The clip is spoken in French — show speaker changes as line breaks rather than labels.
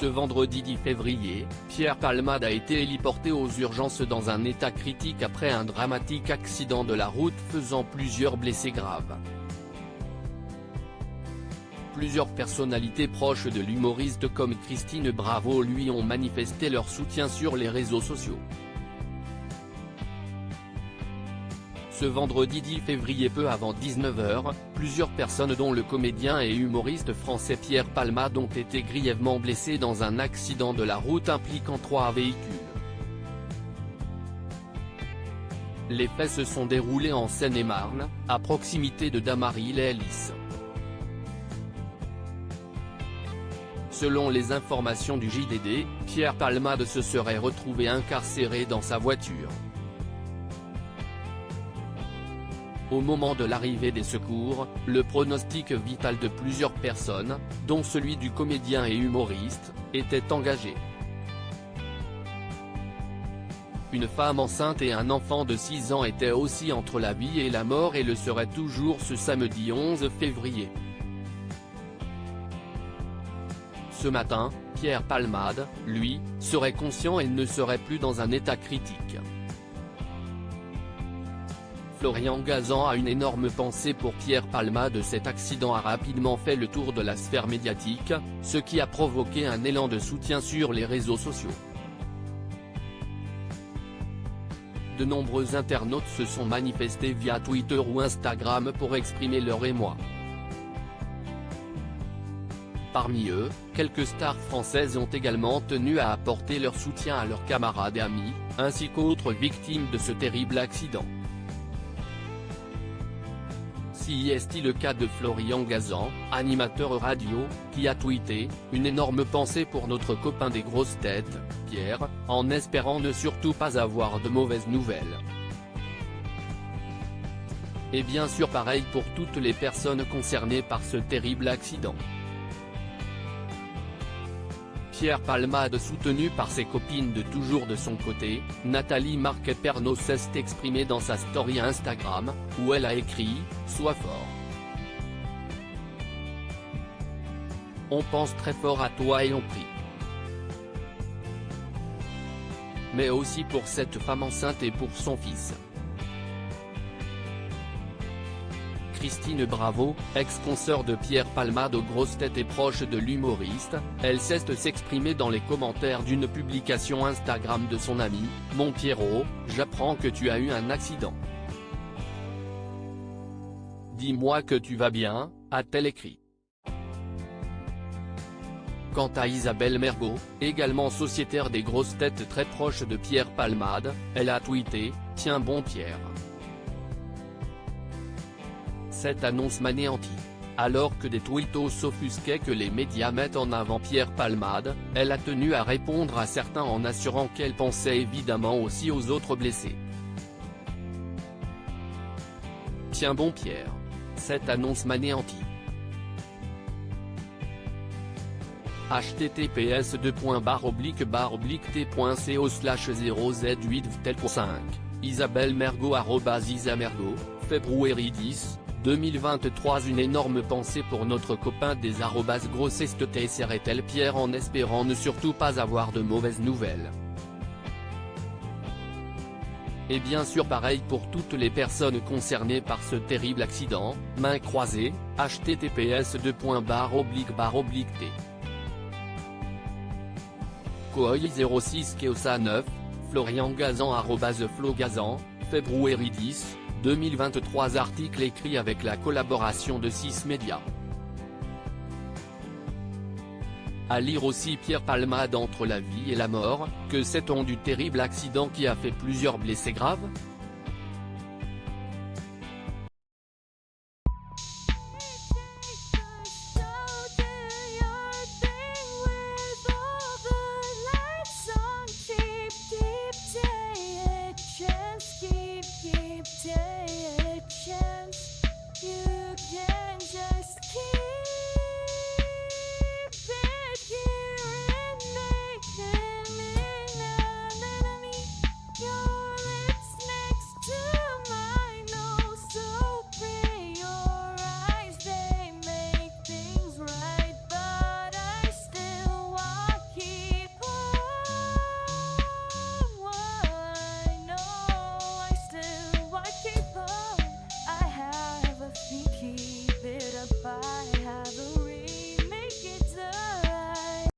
Ce vendredi 10 février, Pierre Palmade a été héliporté aux urgences dans un état critique après un dramatique accident de la route faisant plusieurs blessés graves. Plusieurs personnalités proches de l'humoriste comme Christine Bravo lui ont manifesté leur soutien sur les réseaux sociaux. Ce vendredi 10 février peu avant 19h, plusieurs personnes dont le comédien et humoriste français Pierre Palmade ont été grièvement blessés dans un accident de la route impliquant 3 véhicules. Les faits se sont déroulés en Seine-et-Marne, à proximité de Damary-les-Lys. Selon les informations du JDD, Pierre Palmade se serait retrouvé incarcéré dans sa voiture. Au moment de l'arrivée des secours, le pronostic vital de plusieurs personnes, dont celui du comédien et humoriste, était engagé. Une femme enceinte et un enfant de 6 ans étaient aussi entre la vie et la mort et le seraient toujours ce samedi 11 février. Ce matin, Pierre Palmade, lui, serait conscient et ne serait plus dans un état critique. Florian Gazan a une énorme pensée pour Pierre Palmade. Cet accident a rapidement fait le tour de la sphère médiatique, ce qui a provoqué un élan de soutien sur les réseaux sociaux. De nombreux internautes se sont manifestés via Twitter ou Instagram pour exprimer leur émoi. Parmi eux, quelques stars françaises ont également tenu à apporter leur soutien à leurs camarades et amis, ainsi qu'autres victimes de ce terrible accident. Si est-il le cas de Florian Gazan, animateur radio, qui a tweeté « Une énorme pensée pour notre copain des grosses têtes, Pierre, en espérant ne surtout pas avoir de mauvaises nouvelles ». Et bien sûr pareil pour toutes les personnes concernées par ce terrible accident. Pierre Palmade soutenu par ses copines de toujours de son côté, Nathalie Marquet-Pernaut s'est exprimée dans sa story Instagram, où elle a écrit « Sois fort. On pense très fort à toi et on prie. Mais aussi pour cette femme enceinte et pour son fils. » Christine Bravo, ex-consoeur de Pierre Palmade aux grosses têtes et proche de l'humoriste, elle s'est exprimée dans les commentaires d'une publication Instagram de son ami « Mon Pierrot, j'apprends que tu as eu un accident. Dis-moi que tu vas bien », a-t-elle écrit. Quant à Isabelle Mergo, également sociétaire des grosses têtes très proche de Pierre Palmade, elle a tweeté « Tiens bon Pierre. Cette annonce m'anéantit. » Alors que des tweetos s'offusquaient que les médias mettent en avant Pierre Palmade, elle a tenu à répondre à certains en assurant qu'elle pensait évidemment aussi aux autres blessés. Tiens bon Pierre. Cette annonce m'anéantit. https://t.co/0z8vtel.5 Isabelle Mergo @isamergo, février 10, 2023. Une énorme pensée pour notre copain des @grossestetseretel Pierre en espérant ne surtout pas avoir de mauvaises nouvelles. Et bien sûr pareil pour toutes les personnes concernées par ce terrible accident, mains croisées, https://t. Kooi 06 Keosa 9, Florian Gazan @flogazan, février 10, 2023. Article écrit avec la collaboration de 6 médias. À lire aussi Pierre Palmade entre la vie et la mort, que sait-on du terrible accident qui a fait plusieurs blessés graves ?